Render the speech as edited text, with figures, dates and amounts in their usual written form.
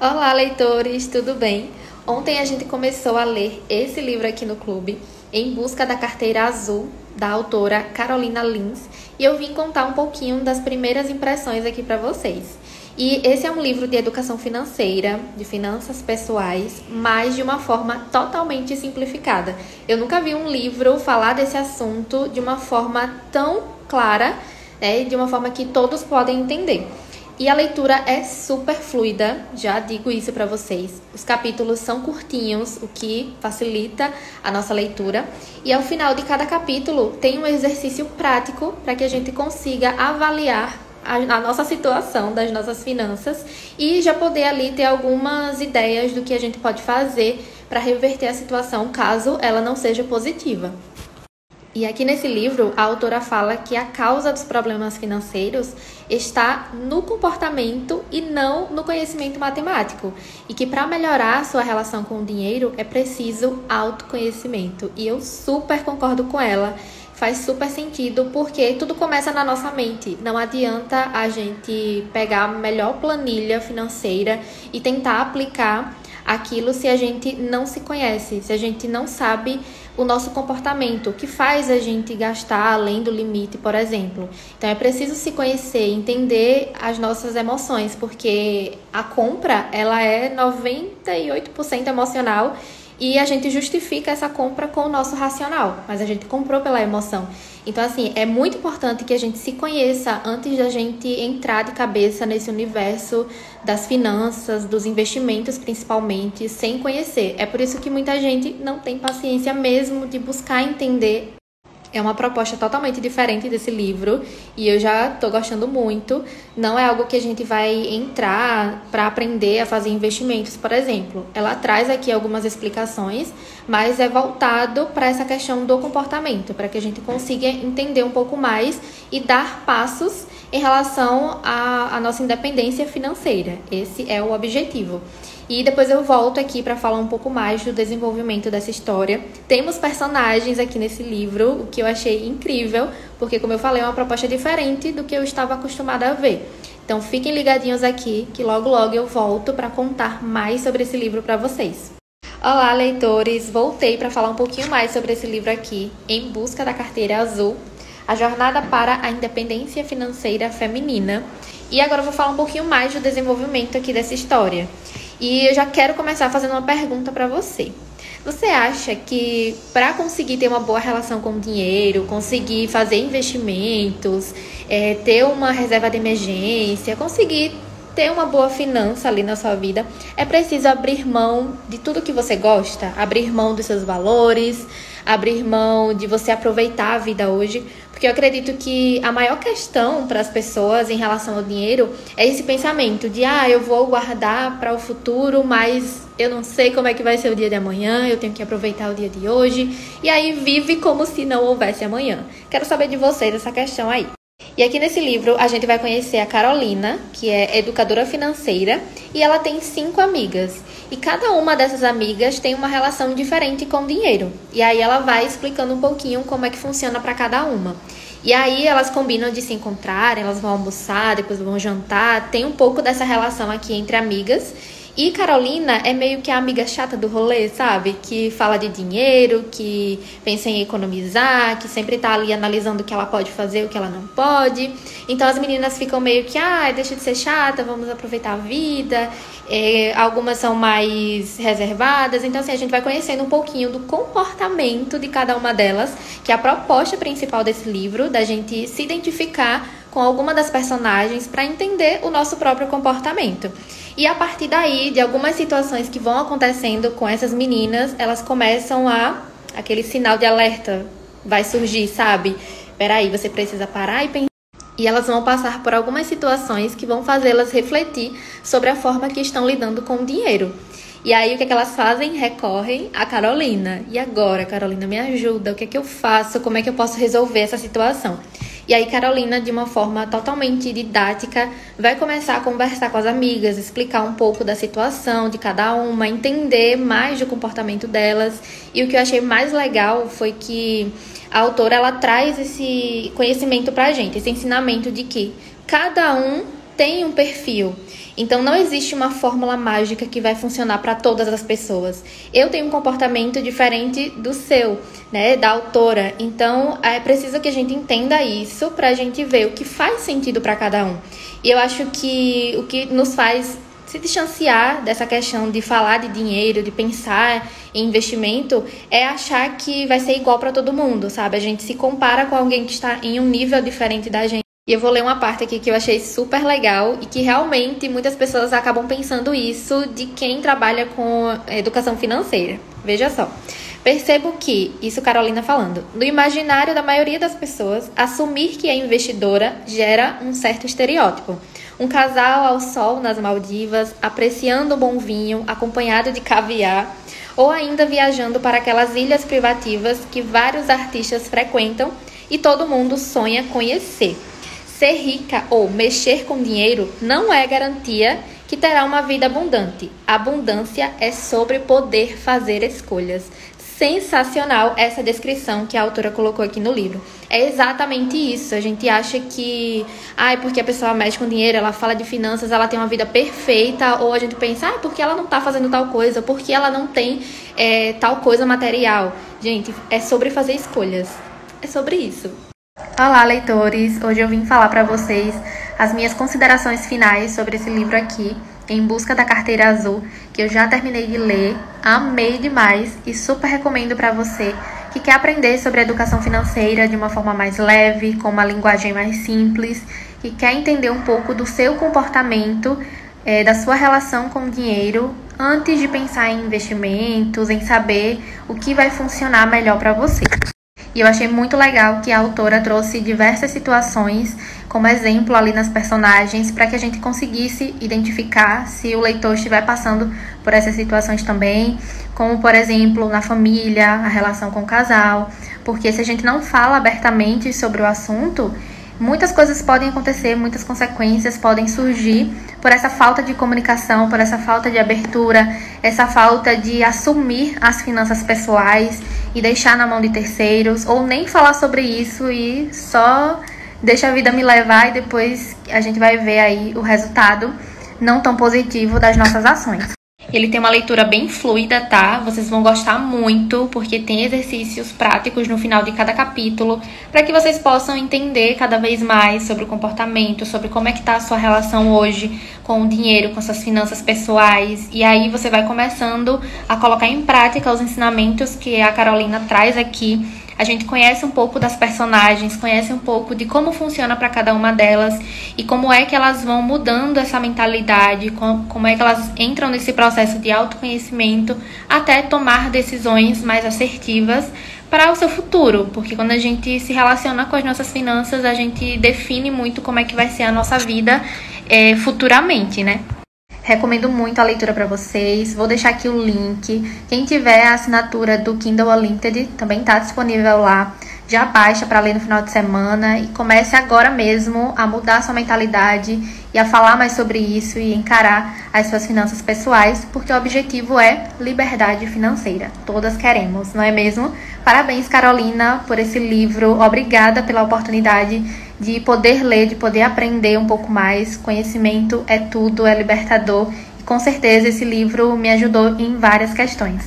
Olá, leitores, tudo bem? Ontem a gente começou a ler esse livro aqui no clube, Em Busca da Carteira Azul, da autora Carolina Lins, e eu vim contar um pouquinho das primeiras impressões aqui para vocês. E esse é um livro de educação financeira, de finanças pessoais, mas de uma forma totalmente simplificada. Eu nunca vi um livro falar desse assunto de uma forma tão clara, de uma forma que todos podem entender. E a leitura é super fluida, já digo isso para vocês. Os capítulos são curtinhos, o que facilita a nossa leitura. E ao final de cada capítulo tem um exercício prático para que a gente consiga avaliar a nossa situação das nossas finanças e já poder ali ter algumas ideias do que a gente pode fazer para reverter a situação caso ela não seja positiva. E aqui nesse livro, a autora fala que a causa dos problemas financeiros está no comportamento e não no conhecimento matemático. E que para melhorar a sua relação com o dinheiro é preciso autoconhecimento. E eu super concordo com ela. Faz super sentido porque tudo começa na nossa mente. Não adianta a gente pegar a melhor planilha financeira e tentar aplicar aquilo se a gente não se conhece, se a gente não sabe o nosso comportamento, o que faz a gente gastar além do limite, por exemplo. Então é preciso se conhecer, entender as nossas emoções, porque a compra ela é 98% emocional e a gente justifica essa compra com o nosso racional, mas a gente comprou pela emoção. Então, assim, é muito importante que a gente se conheça antes da gente entrar de cabeça nesse universo das finanças, dos investimentos principalmente, sem conhecer. É por isso que muita gente não tem paciência mesmo de buscar entender. É uma proposta totalmente diferente desse livro e eu já estou gostando muito. Não é algo que a gente vai entrar para aprender a fazer investimentos, por exemplo. Ela traz aqui algumas explicações, mas é voltado para essa questão do comportamento, para que a gente consiga entender um pouco mais e dar passos em relação à nossa independência financeira. Esse é o objetivo. E depois eu volto aqui para falar um pouco mais do desenvolvimento dessa história. Temos personagens aqui nesse livro, o que eu achei incrível, porque, como eu falei, é uma proposta diferente do que eu estava acostumada a ver. Então, fiquem ligadinhos aqui, que logo logo eu volto para contar mais sobre esse livro para vocês. Olá, leitores! Voltei para falar um pouquinho mais sobre esse livro aqui, Em Busca da Carteira Azul, a jornada para a independência financeira feminina. E agora eu vou falar um pouquinho mais do desenvolvimento aqui dessa história. E eu já quero começar fazendo uma pergunta para você. Você acha que para conseguir ter uma boa relação com o dinheiro, conseguir fazer investimentos, ter uma reserva de emergência, conseguir ter uma boa finança ali na sua vida, é preciso abrir mão de tudo que você gosta? Abrir mão dos seus valores, abrir mão de você aproveitar a vida hoje? Porque eu acredito que a maior questão para as pessoas em relação ao dinheiro é esse pensamento de eu vou guardar para o futuro, mas eu não sei como é que vai ser o dia de amanhã, eu tenho que aproveitar o dia de hoje, e aí vive como se não houvesse amanhã. Quero saber de vocês essa questão aí. E aqui nesse livro a gente vai conhecer a Carolina, que é educadora financeira, e ela tem 5 amigas. E cada uma dessas amigas tem uma relação diferente com o dinheiro. E aí ela vai explicando um pouquinho como é que funciona para cada uma. E aí elas combinam de se encontrarem, elas vão almoçar, depois vão jantar. Tem um pouco dessa relação aqui entre amigas. E Carolina é meio que a amiga chata do rolê, sabe? Que fala de dinheiro, que pensa em economizar, que sempre tá ali analisando o que ela pode fazer, o que ela não pode. Então as meninas ficam meio que, deixa de ser chata, vamos aproveitar a vida. Algumas são mais reservadas. Então assim, a gente vai conhecendo um pouquinho do comportamento de cada uma delas, que é a proposta principal desse livro, da gente se identificar com alguma das personagens para entender o nosso próprio comportamento. E a partir daí, de algumas situações que vão acontecendo com essas meninas, elas começam aquele sinal de alerta vai surgir, sabe? Peraí, você precisa parar e pensar. E elas vão passar por algumas situações que vão fazê-las refletir sobre a forma que estão lidando com o dinheiro. E aí, o que elas fazem? Recorrem a Carolina. E agora, Carolina, me ajuda? O que é que eu faço? Como é que eu posso resolver essa situação? E aí Carolina, de uma forma totalmente didática, vai começar a conversar com as amigas, explicar um pouco da situação de cada uma, entender mais do comportamento delas. E o que eu achei mais legal foi que a autora ela traz esse conhecimento pra gente, esse ensinamento de que cada um têm um perfil. Então, não existe uma fórmula mágica que vai funcionar para todas as pessoas. Eu tenho um comportamento diferente do seu, né, da autora. Então, é preciso que a gente entenda isso para a gente ver o que faz sentido para cada um. E eu acho que o que nos faz se distanciar dessa questão de falar de dinheiro, de pensar em investimento, é achar que vai ser igual para todo mundo, sabe? A gente se compara com alguém que está em um nível diferente da gente. E eu vou ler uma parte aqui que eu achei super legal e que realmente muitas pessoas acabam pensando isso de quem trabalha com educação financeira. Veja só. Percebo que, isso Carolina falando, no imaginário da maioria das pessoas, assumir que é investidora gera um certo estereótipo. Um casal ao sol nas Maldivas, apreciando um bom vinho, acompanhado de caviar, ou ainda viajando para aquelas ilhas privativas que vários artistas frequentam e todo mundo sonha conhecer. Ser rica ou mexer com dinheiro não é garantia que terá uma vida abundante. Abundância é sobre poder fazer escolhas. Sensacional essa descrição que a autora colocou aqui no livro. É exatamente isso. A gente acha que, porque a pessoa mexe com dinheiro, ela fala de finanças, ela tem uma vida perfeita, ou a gente pensa, porque ela não tá fazendo tal coisa, porque ela não tem tal coisa material. Gente, é sobre fazer escolhas. É sobre isso. Olá, leitores! Hoje eu vim falar para vocês as minhas considerações finais sobre esse livro aqui, Em Busca da Carteira Azul, que eu já terminei de ler, amei demais e super recomendo para você que quer aprender sobre educação financeira de uma forma mais leve, com uma linguagem mais simples, que quer entender um pouco do seu comportamento, da sua relação com o dinheiro, antes de pensar em investimentos, em saber o que vai funcionar melhor para você. E eu achei muito legal que a autora trouxe diversas situações como exemplo ali nas personagens para que a gente conseguisse identificar se o leitor estiver passando por essas situações também, como, por exemplo, na família, a relação com o casal, porque se a gente não fala abertamente sobre o assunto, muitas coisas podem acontecer, muitas consequências podem surgir por essa falta de comunicação, por essa falta de abertura, essa falta de assumir as finanças pessoais e deixar na mão de terceiros, ou nem falar sobre isso e só deixa a vida me levar e depois a gente vai ver aí o resultado não tão positivo das nossas ações. Ele tem uma leitura bem fluida, tá? Vocês vão gostar muito, porque tem exercícios práticos no final de cada capítulo, para que vocês possam entender cada vez mais sobre o comportamento, sobre como é que tá a sua relação hoje com o dinheiro, com suas finanças pessoais. E aí você vai começando a colocar em prática os ensinamentos que a Carolina traz aqui. A gente conhece um pouco das personagens, conhece um pouco de como funciona para cada uma delas e como é que elas vão mudando essa mentalidade, como é que elas entram nesse processo de autoconhecimento até tomar decisões mais assertivas para o seu futuro. Porque quando a gente se relaciona com as nossas finanças, a gente define muito como é que vai ser a nossa vida futuramente, né? Recomendo muito a leitura para vocês. Vou deixar aqui o link. Quem tiver a assinatura do Kindle Unlimited também está disponível lá. Já baixa para ler no final de semana e comece agora mesmo a mudar a sua mentalidade e a falar mais sobre isso e encarar as suas finanças pessoais, porque o objetivo é liberdade financeira. Todas queremos, não é mesmo? Parabéns, Carolina, por esse livro. Obrigada pela oportunidade de poder ler, de poder aprender um pouco mais. Conhecimento é tudo, é libertador. E com certeza esse livro me ajudou em várias questões.